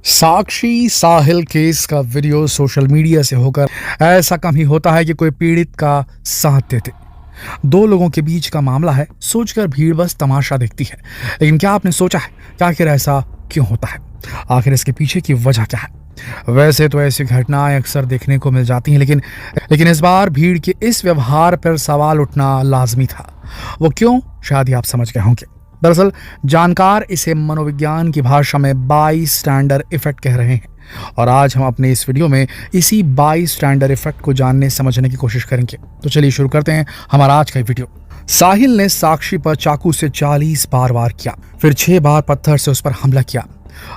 साक्षी साहिल case का video social media से होकर ऐसा कम ही होता है कि कोई पीड़ित का साथ देते। दो लोगों के बीच का मामला है, सोचकर भीड़ बस तमाशा देखती है। लेकिन क्या आपने सोचा है कि आखिर ऐसा क्यों होता है? आखिर इसके पीछे की वजह क्या है? वैसे तो ऐसी घटनाएं अक्सर देखने को मिल जाती हैं, लेकिन इस बार भीड़ के इस व्यवहार पर सवाल उठना लाजमी था। वो क्यों, शायद ही आप समझ गए होंगे। दरअसल जानकार इसे मनोविज्ञान की भाषा में बाई स्टैंडर इफेक्ट कह रहे हैं, और आज हम अपने इस वीडियो में इसी बाई स्टैंडर इफेक्ट को जानने समझने की कोशिश करेंगे। तो चलिए शुरू करते हैं हमारा आज का वीडियो। साहिल ने साक्षी पर चाकू से 40 बार वार किया, फिर 6 बार पत्थर से उस पर हमला किया।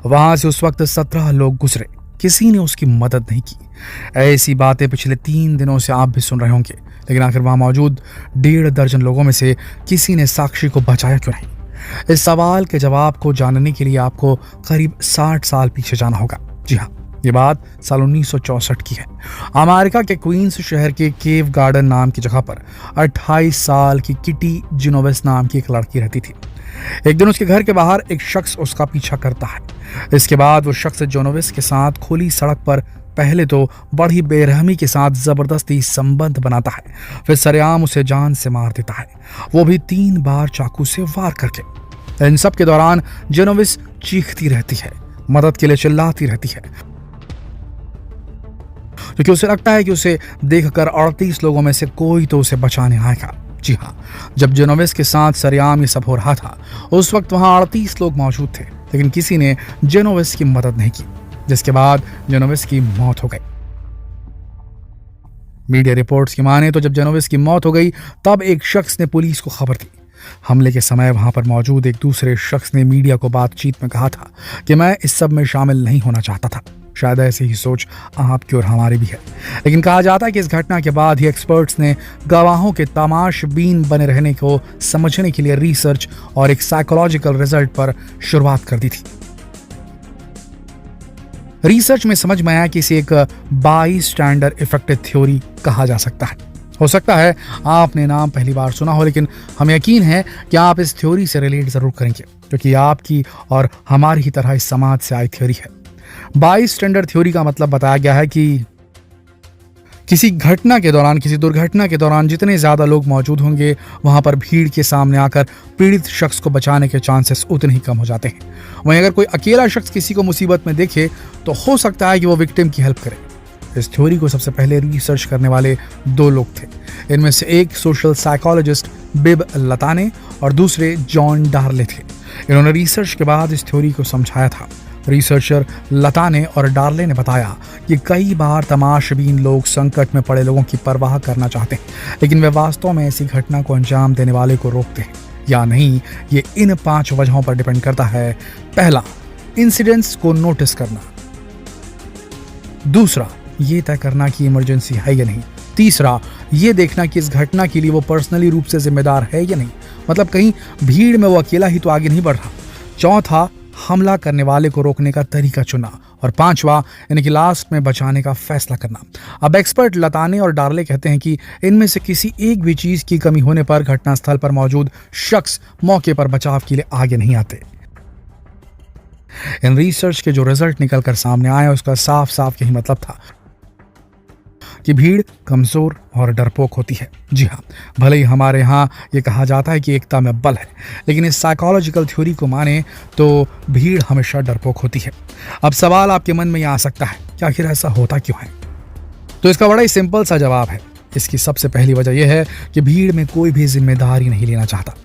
वहां से उस वक्त 17 लोग गुजरे, किसी ने उसकी मदद नहीं की। ऐसी बातें पिछले 3 दिनों से आप भी सुन रहे होंगे, लेकिन आखिर वहां मौजूद 1.5 दर्जन लोगों में से किसी ने साक्षी को बचाया क्यों नहीं? इस सवाल के जवाब को जानने के लिए आपको करीब 60 साल पीछे जाना होगा। जी हाँ, ये बात साल 1964 की है। अमेरिका के क्वींस शहर के केव गार्डन नाम की जगह पर 28 साल की किटी जिनोविस नाम की एक लड़की रहती थी। एक दिन उसके घर के बाहर एक शख्स उसका पीछा करता है। इसके बाद वो शख्स जिनोविस के साथ खुली सड़क पर पहले तो बड़ी बेरहमी के साथ जबरदस्ती संबंध बनाता है, फिर सरेआम उसे जान से मार देता है, वो भी 3 बार चाकू से वार करके। इन सब के दौरान जिनोविस चीखती रहती है, मदद के लिए चिल्लाती रहती है, क्योंकि उसे लगता है कि उसे देखकर 38 लोगों में से कोई तो उसे बचाने आएगा। जी हाँ, जब जिनोविस के साथ सरेआम ये सब हो रहा था, उस वक्त वहां 38 लोग मौजूद थे, लेकिन किसी ने जिनोविस की मदद नहीं की, जिसके बाद जिनोविस की मौत हो गई। मीडिया रिपोर्ट्स की माने तो जब जिनोविस की मौत हो गई, तब एक शख्स ने पुलिस को खबर दी। हमले के समय वहां पर मौजूद एक दूसरे शख्स ने मीडिया को बातचीत में कहा था कि मैं इस सब में शामिल नहीं होना चाहता था। शायद ऐसी ही सोच आपकी और हमारी भी है, लेकिन कहा जाता है कि इस घटना के बाद ही एक्सपर्ट्स ने गवाहों के तमाशबीन बने रहने को समझने के लिए रिसर्च और एक साइकोलॉजिकल रिजल्ट पर शुरुआत कर दी थी। रिसर्च में समझ में आया कि इसे एक बाई स्टैंडर इफेक्ट थ्योरी कहा जा सकता है। हो सकता है आपने नाम पहली बार सुना हो, लेकिन हमें यकीन है कि आप इस थ्योरी से रिलेट जरूर करेंगे, क्योंकि आपकी और हमारी ही तरह इस समाज से आई थ्योरी है। बाई स्टैंडर थ्योरी का मतलब बताया गया है कि किसी दुर्घटना के दौरान जितने ज्यादा लोग मौजूद होंगे, वहां पर भीड़ के सामने आकर पीड़ित शख्स को बचाने के चांसेस उतने ही कम हो जाते हैं। वहीं अगर कोई अकेला शख्स किसी को मुसीबत में देखे, तो हो सकता है कि वो विक्टिम की हेल्प करे। इस थ्योरी को सबसे पहले रिसर्च करने वाले 2 लोग थे। इनमें से एक सोशल साइकोलॉजिस्ट बिब लताने और दूसरे जॉन डार्ले थे। इन्होंने रिसर्च के बाद इस थ्योरी को समझाया था। रिसर्चर लताने और डार्ले ने बताया कि कई बार तमाशबीन लोग संकट में पड़े लोगों की परवाह करना चाहते हैं, लेकिन वे वास्तव में ऐसी घटना को अंजाम देने वाले को रोकते हैं या नहीं, ये इन 5 वजहों पर डिपेंड करता है। पहला, इंसिडेंट्स को नोटिस करना। दूसरा, ये तय करना कि इमरजेंसी है या नहीं। तीसरा, ये देखना कि इस घटना के लिए वो पर्सनली रूप से जिम्मेदार है या नहीं, मतलब कहीं भीड़ में वो अकेला ही तो आगे नहीं बढ़ रहा। चौथा, हमला करने वाले को रोकने का तरीका चुना। और 5वां, यानी कि लास्ट में बचाने का फैसला करना। अब एक्सपर्ट लताने और डार्ले कहते हैं कि इनमें से किसी एक भी चीज की कमी होने पर घटनास्थल पर मौजूद शख्स मौके पर बचाव के लिए आगे नहीं आते। इन रिसर्च के जो रिजल्ट निकलकर सामने आया, उसका साफ साफ यही मतलब था कि भीड़ कमजोर और डरपोक होती है। जी हाँ, भले ही हमारे यहाँ ये कहा जाता है कि एकता में बल है, लेकिन इस साइकोलॉजिकल थ्योरी को माने तो भीड़ हमेशा डरपोक होती है। अब सवाल आपके मन में ये आ सकता है कि आखिर ऐसा होता क्यों है? तो इसका बड़ा ही सिंपल सा जवाब है। इसकी सबसे पहली वजह यह है कि भीड़ में कोई भी जिम्मेदारी नहीं लेना चाहता।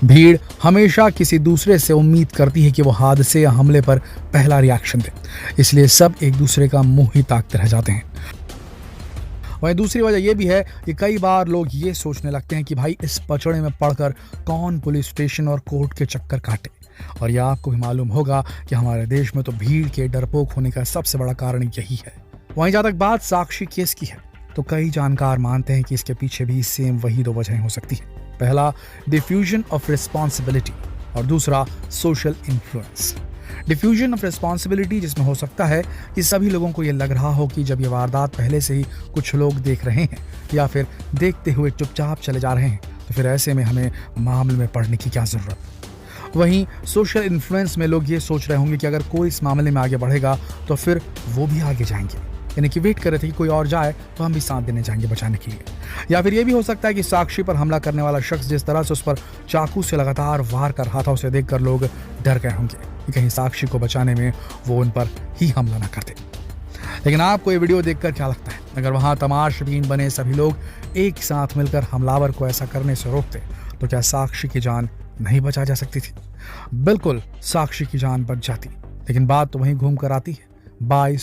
भीड़ हमेशा किसी दूसरे से उम्मीद करती है कि वो हादसे या हमले पर पहला रिएक्शन दे, इसलिए सब एक दूसरे का मुंह ही ताकते रह जाते हैं। वहीं दूसरी वजह यह भी है कि कई बार लोग ये सोचने लगते हैं कि भाई इस पचड़े में पड़कर कौन पुलिस स्टेशन और कोर्ट के चक्कर काटे। और यह आपको भी मालूम होगा कि हमारे देश में तो भीड़ के डरपोक होने का सबसे बड़ा कारण यही है। वहीं जहां तक बात साक्षी केस की है, तो कई जानकार मानते हैं कि इसके पीछे भी सेम वही 2 वजहें हो सकती हैं। पहला, डिफ्यूजन ऑफ रिस्पॉन्सिबिलिटी, और दूसरा, social influence. Diffusion of responsibility, जिसमें हो सकता है कि सभी लोगों को यह लग रहा हो कि जब ये वारदात पहले से ही कुछ लोग देख रहे हैं या फिर देखते हुए चुपचाप चले जा रहे हैं, तो फिर ऐसे में हमें मामले में पड़ने की क्या जरूरत। वहीं सोशल इन्फ्लुएंस में लोग ये सोच रहे होंगे कि अगर कोई इस मामले में आगे बढ़ेगा तो फिर वो भी आगे जाएंगे, यानी कि वेट कर रहे थे कि कोई और जाए तो हम भी साथ देने जाएंगे बचाने के लिए। या फिर ये भी हो सकता है कि साक्षी पर हमला करने वाला शख्स जिस तरह से उस पर चाकू से लगातार वार कर रहा था, उसे देखकर लोग डर गए होंगे कि कहीं साक्षी को बचाने में वो उन पर ही हमला ना करते। लेकिन आपको ये वीडियो देखकर क्या लगता है? अगर वहां तमाशबीन बने सभी लोग एक साथ मिलकर हमलावर को ऐसा करने से रोकते तो क्या साक्षी की जान नहीं बचा जा सकती थी? बिल्कुल साक्षी की जान बच जाती, लेकिन बात तो वहीं घूम कर आती है 22